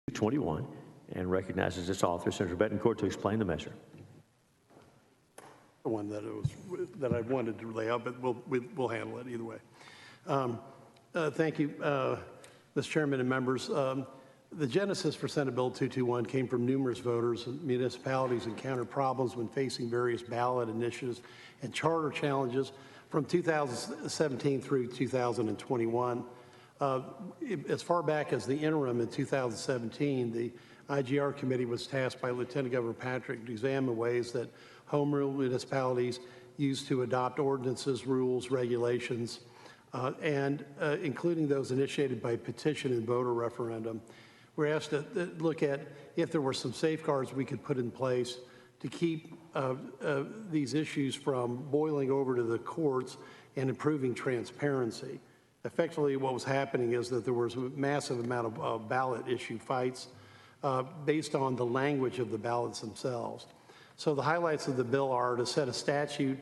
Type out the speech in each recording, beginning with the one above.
21 and recognizes its author, Senator Betancourt, to explain the measure. The one that I wanted to lay out, but we'll handle it either way. Thank you, Mr. Chairman and members. The genesis for Senate Bill 221 came from numerous voters and municipalities encountered problems when facing various ballot initiatives and charter challenges from 2017 through 2021. As far back as the interim in 2017, the IGR committee was tasked by Lieutenant Governor Patrick to examine ways that home rule municipalities use to adopt ordinances, rules, regulations, and including those initiated by petition and voter referendum. We're asked to look at if there were some safeguards we could put in place to keep these issues from boiling over to the courts and improving transparency. Effectively, what was happening is that there was a massive amount of ballot issue fights based on the language of the ballots themselves. So the highlights of the bill are to set a statute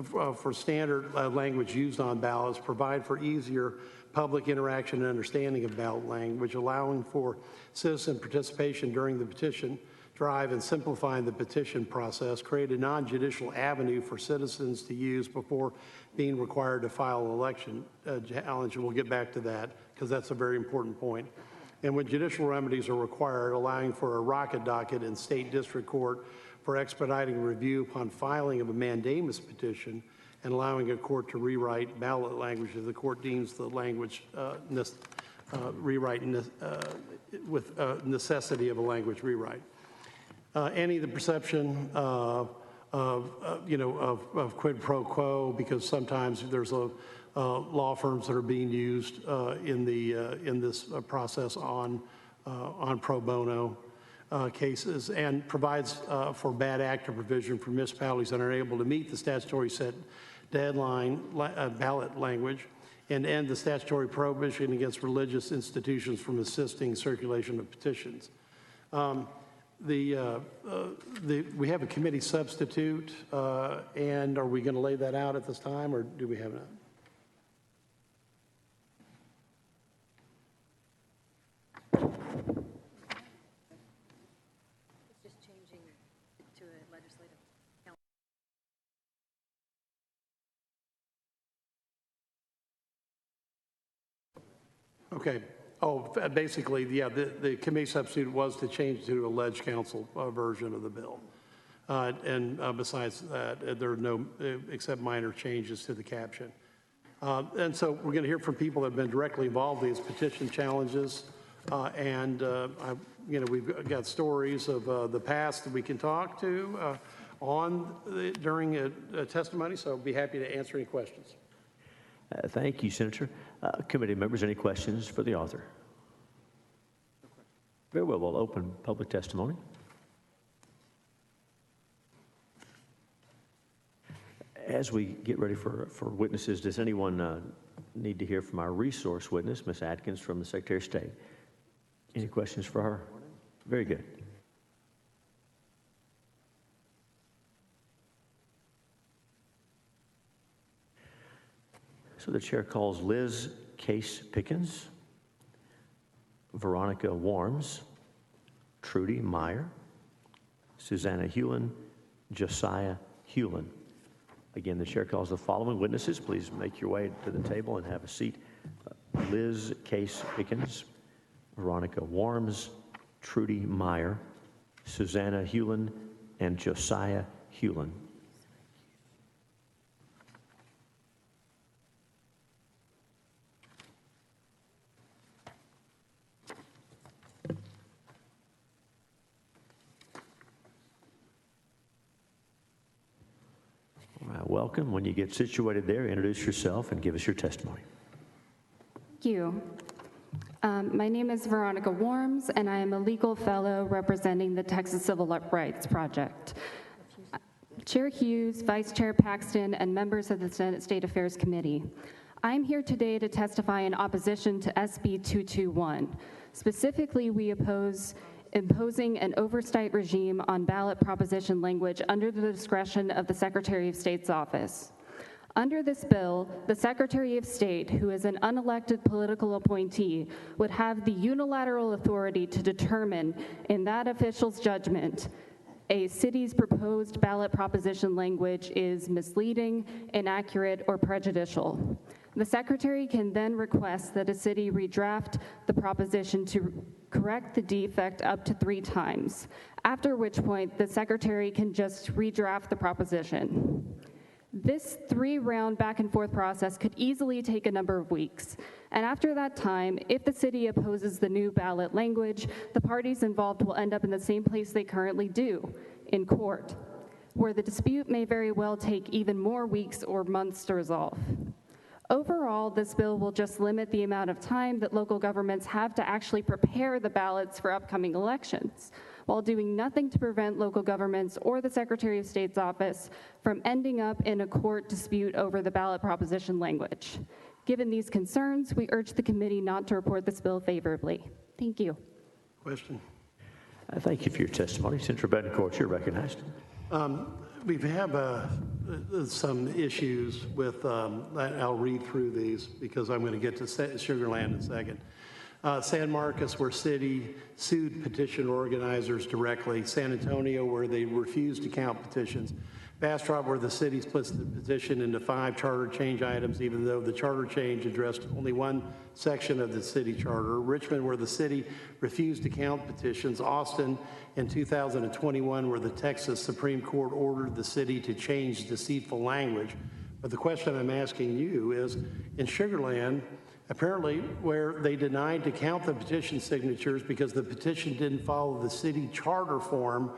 for standard language used on ballots, provide for easier public interaction and understanding of ballot language, allowing for citizen participation during the petition drive and simplifying the petition process, create a non-judicial avenue for citizens to use before being required to file an election challenge, and we'll get back to that because that's a very important point. And when judicial remedies are required, allowing for a rocket docket in state district court for expediting review upon filing of a mandamus petition and allowing a court to rewrite ballot language if the court deems the language with necessity of a language rewrite. Any of the perception of quid pro quo, because sometimes there's law firms that are being used in this process on pro bono cases, and provides for bad actor provision for municipalities that are unable to meet the statutory set deadline ballot language, and end the statutory prohibition against religious institutions from assisting circulation of petitions. We have a committee substitute, and are we going to lay that out at this time, or do we have that? It's just changing it to a legislative council. Okay. Oh, basically, yeah, the committee substitute was to change to a ledge council version of the bill. Besides that, there are no, except minor changes to the caption. And so we're going to hear from people that have been directly involved in these petition challenges. We've got stories of the past that we can talk to during a testimony, so I'll be happy to answer any questions. Thank you, Senator. Committee members, any questions for the author? Very well, we'll open public testimony. As we get ready for witnesses, does anyone need to hear from our resource witness, Ms. Atkins from the Secretary of State? Any questions for her? Very good. So the chair calls Liz Case Pickens, Veronica Warms, Trudy Meyer, Susanna Hewlin, Josiah Hewlin. Again, the chair calls the following witnesses. Please make your way to the table and have a seat. Liz Case Pickens, Veronica Warms, Trudy Meyer, Susanna Hewlin, and Josiah Hewlin. Welcome. When you get situated there, introduce yourself and give us your testimony. Thank you. My name is Veronica Warms, and I am a legal fellow representing the Texas Civil Rights Project. Chair Hughes, Vice Chair Paxton, and members of the Senate State Affairs Committee, I'm here today to testify in opposition to SB 221. Specifically, we oppose imposing an oversight regime on ballot proposition language under the discretion of the Secretary of State's office. Under this bill, the Secretary of State, who is an unelected political appointee, would have the unilateral authority to determine, in that official's judgment, a city's proposed ballot proposition language is misleading, inaccurate, or prejudicial. The Secretary can then request that a city redraft the proposition to correct the defect up to 3 times, after which point the Secretary can just redraft the proposition. This 3-round back-and-forth process could easily take a number of weeks, and after that time, if the city opposes the new ballot language, the parties involved will end up in the same place they currently do, in court, where the dispute may very well take even more weeks or months to resolve. Overall, this bill will just limit the amount of time that local governments have to actually prepare the ballots for upcoming elections, while doing nothing to prevent local governments or the Secretary of State's office from ending up in a court dispute over the ballot proposition language. Given these concerns, we urge the committee not to report this bill favorably. Thank you. Question? Thank you for your testimony. Senator Betancourt, you're recognized. We have some issues with, I'll read through these because I'm going to get to Sugar Land in a second. San Marcos, where city sued petition organizers directly. San Antonio, where they refused to count petitions. Bastrop, where the city splits the petition into 5 charter change items, even though the charter change addressed only one section of the city charter. Richmond, where the city refused to count petitions. Austin, in 2021, where the Texas Supreme Court ordered the city to change deceitful language. But the question I'm asking you is, in Sugar Land, apparently where they denied to count the petition signatures because the petition didn't follow the city charter form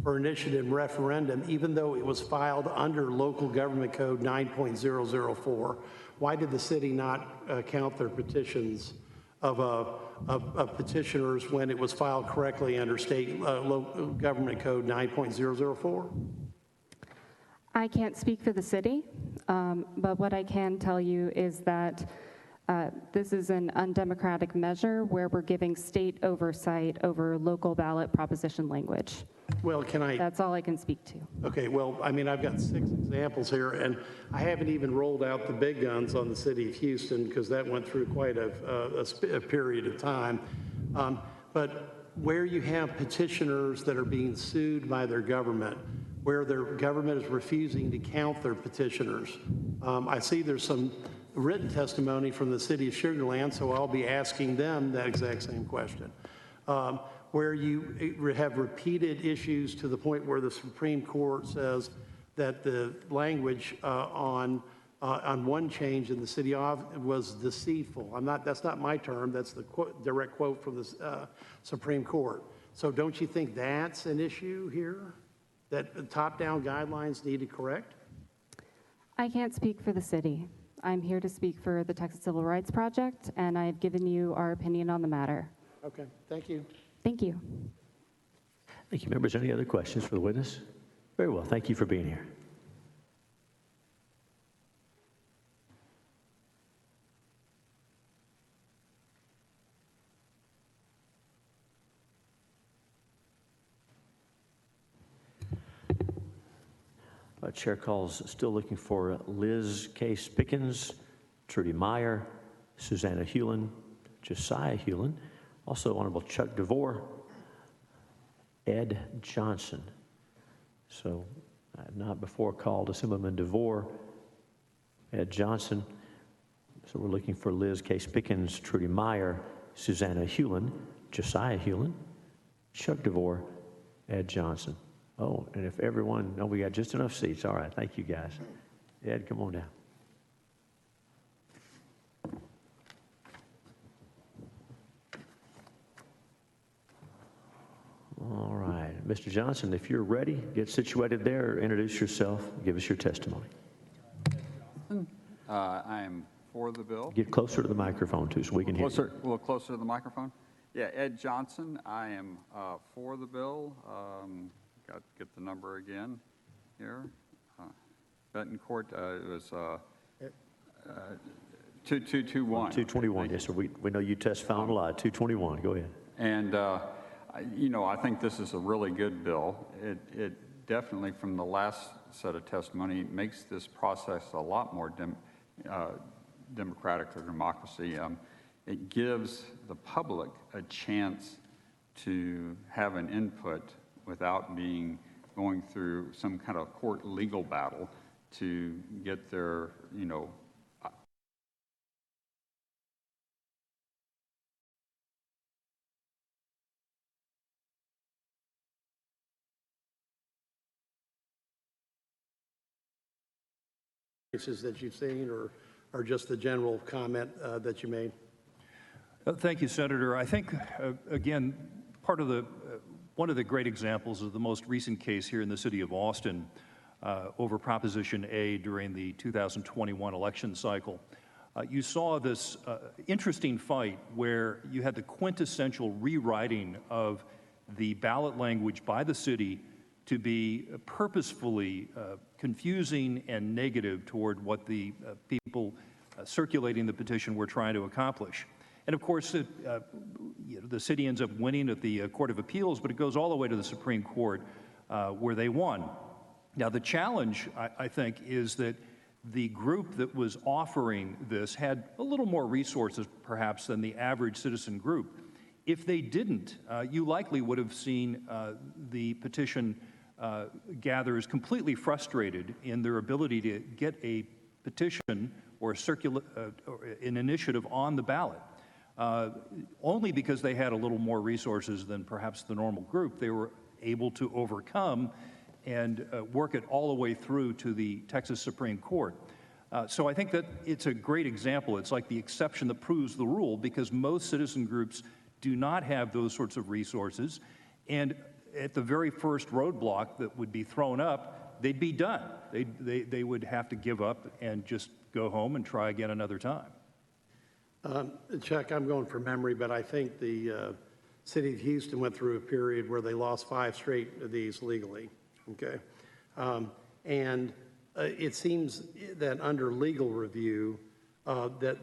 for initiative referendum, even though it was filed under local government code 9.004. Why did the city not count their petitions of petitioners when it was filed correctly under state local government code 9.004? I can't speak for the city, but what I can tell you is that this is an undemocratic measure where we're giving state oversight over local ballot proposition language. Well, That's all I can speak to. Okay, well, I mean, I've got 6 examples here, and I haven't even rolled out the big guns on the city of Houston because that went through quite a period of time. But where you have petitioners that are being sued by their government, where their government is refusing to count their petitioners, I see there's some written testimony from the city of Sugar Land, so I'll be asking them that exact same question. Where you have repeated issues to the point where the Supreme Court says that the language on one change in the city was deceitful. That's not my term, that's the direct quote from the Supreme Court. So don't you think that's an issue here that top-down guidelines need to correct? I can't speak for the city. I'm here to speak for the Texas Civil Rights Project, and I've given you our opinion on the matter. Okay, thank you. Thank you. Thank you, members. Any other questions for the witness? Very well. Thank you for being here. Chair calls still looking for Liz Case Pickens, Trudy Meyer, Susanna Hewlin, Josiah Hewlin, also Honorable Chuck DeVore, Ed Johnson. So I have not before called Assemblyman DeVore, Ed Johnson. So we're looking for Liz Case Pickens, Trudy Meyer, Susanna Hewlin, Josiah Hewlin, Chuck DeVore, Ed Johnson. Oh, and if everyone, no, we got just enough seats. All right, thank you guys. Ed, come on down. All right, Mr. Johnson, if you're ready, get situated there, introduce yourself, give us your testimony. I am for the bill. Get closer to the microphone too so we can hear you. A little closer to the microphone. Yeah, Ed Johnson, I am for the bill. Got to get the number again here. Betancourt, it was 2221. 221, yes, sir. We know you testify a lot. 221, go ahead. And, you know, I think this is a really good bill. It definitely, from the last set of testimony, makes this process a lot more democratic or democracy. It gives the public a chance to have an input without going through some kind of court legal battle to get their, Cases that you've seen, or just the general comment that you made? Thank you, Senator. I think, again, one of the great examples of the most recent case here in the city of Austin over Proposition A during the 2021 election cycle. You saw this interesting fight where you had the quintessential rewriting of the ballot language by the city to be purposefully confusing and negative toward what the people circulating the petition were trying to accomplish. And of course, the city ends up winning at the Court of Appeals, but it goes all the way to the Supreme Court where they won. Now, the challenge, I think, is that the group that was offering this had a little more resources, perhaps, than the average citizen group. If they didn't, you likely would have seen the petition gatherers completely frustrated in their ability to get a petition or an initiative on the ballot. Only because they had a little more resources than perhaps the normal group, they were able to overcome and work it all the way through to the Texas Supreme Court. So I think that it's a great example. It's like the exception that proves the rule, because most citizen groups do not have those sorts of resources. And at the very first roadblock that would be thrown up, they'd be done. They would have to give up and just go home and try again another time. Chuck, I'm going from memory, but I think the city of Houston went through a period where they lost 5 straight of these legally, okay? And it seems that under legal review, that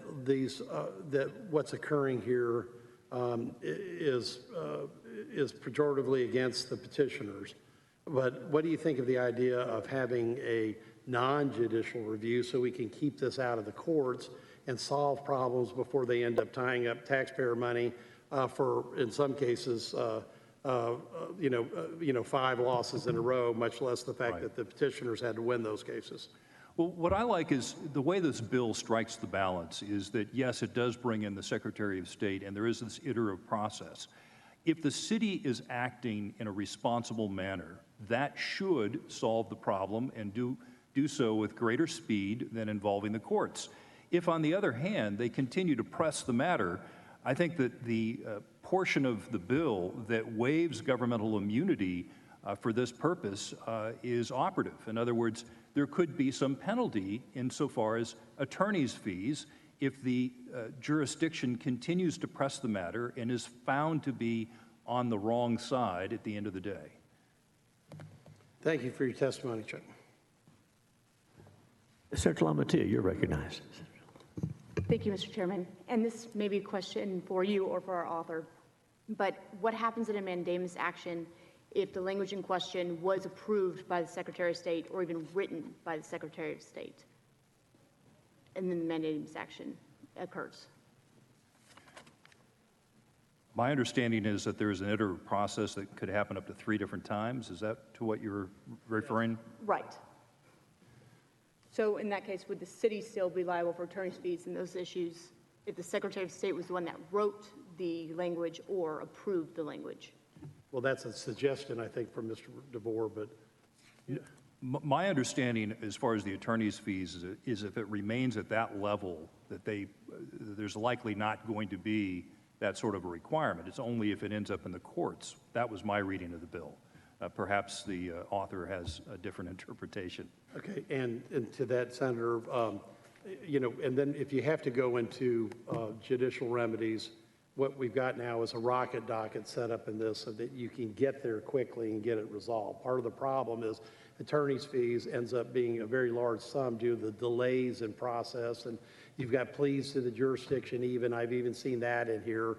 what's occurring here is pejoratively against the petitioners. But what do you think of the idea of having a non-judicial review so we can keep this out of the courts and solve problems before they end up tying up taxpayer money for, in some cases, 5 losses in a row, much less the fact that the petitioners had to win those cases? Well, what I like is the way this bill strikes the balance is that, yes, it does bring in the Secretary of State, and there is this iterative process. If the city is acting in a responsible manner, that should solve the problem and do so with greater speed than involving the courts. If, on the other hand, they continue to press the matter, I think that the portion of the bill that waives governmental immunity for this purpose is operative. In other words, there could be some penalty insofar as attorney's fees if the jurisdiction continues to press the matter and is found to be on the wrong side at the end of the day. Thank you for your testimony, Chuck. Senator Lamatia, you're recognized. Thank you, Mr. Chairman. And this may be a question for you or for our author, but what happens in a mandamus action if the language in question was approved by the Secretary of State or even written by the Secretary of State, and then the mandamus action occurs? My understanding is that there is an iterative process that could happen up to 3 different times. Is that to what you're referring? Right. So in that case, would the city still be liable for attorney's fees in those issues if the Secretary of State was the one that wrote the language or approved the language? Well, that's a suggestion, I think, from Mr. DeVore, but My understanding, as far as the attorney's fees, is if it remains at that level, that there's likely not going to be that sort of a requirement. It's only if it ends up in the courts. That was my reading of the bill. Perhaps the author has a different interpretation. okay. And to that, Senator, and then if you have to go into judicial remedies, what we've got now is a rocket docket set up in this so that you can get there quickly and get it resolved. Part of the problem is attorney's fees ends up being a very large sum due to the delays in process, and you've got pleas to the jurisdiction even. I've even seen that in here.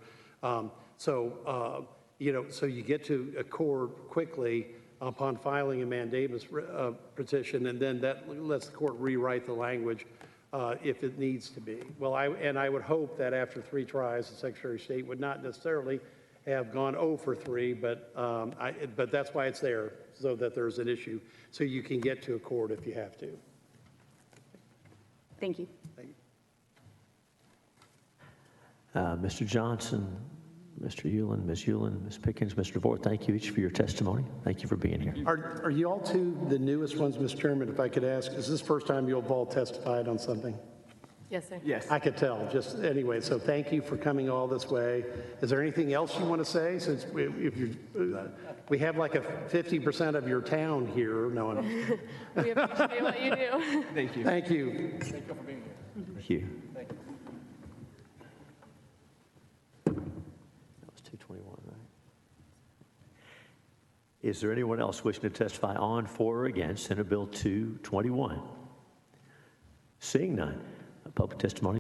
So you get to a court quickly, upon filing a mandamus petition, and then that lets the court rewrite the language if it needs to be. Well, I would hope that after 3 tries, the Secretary of State would not necessarily have gone 0 for 3, but that's why it's there, so that there's an issue, so you can get to a court if you have to. Thank you. Mr. Johnson, Mr. Hewlin, Ms. Hewlin, Ms. Pickens, Mr. DeVore, thank you each for your testimony. Thank you for being here. Are you all two the newest ones, Mr. Chairman, if I could ask? Is this the first time you've all testified on something? Yes, sir. Yes. I could tell, just anyway, so thank you for coming all this way. Is there anything else you want to say, since we have like a 50% of your town here? No, We appreciate what you do. Thank you. thank you. Thank you for being here. Thank you. Thank you. That was 221, right? Is there anyone else wishing to testify on, for, or against Senate Bill 221? Seeing none, public testimony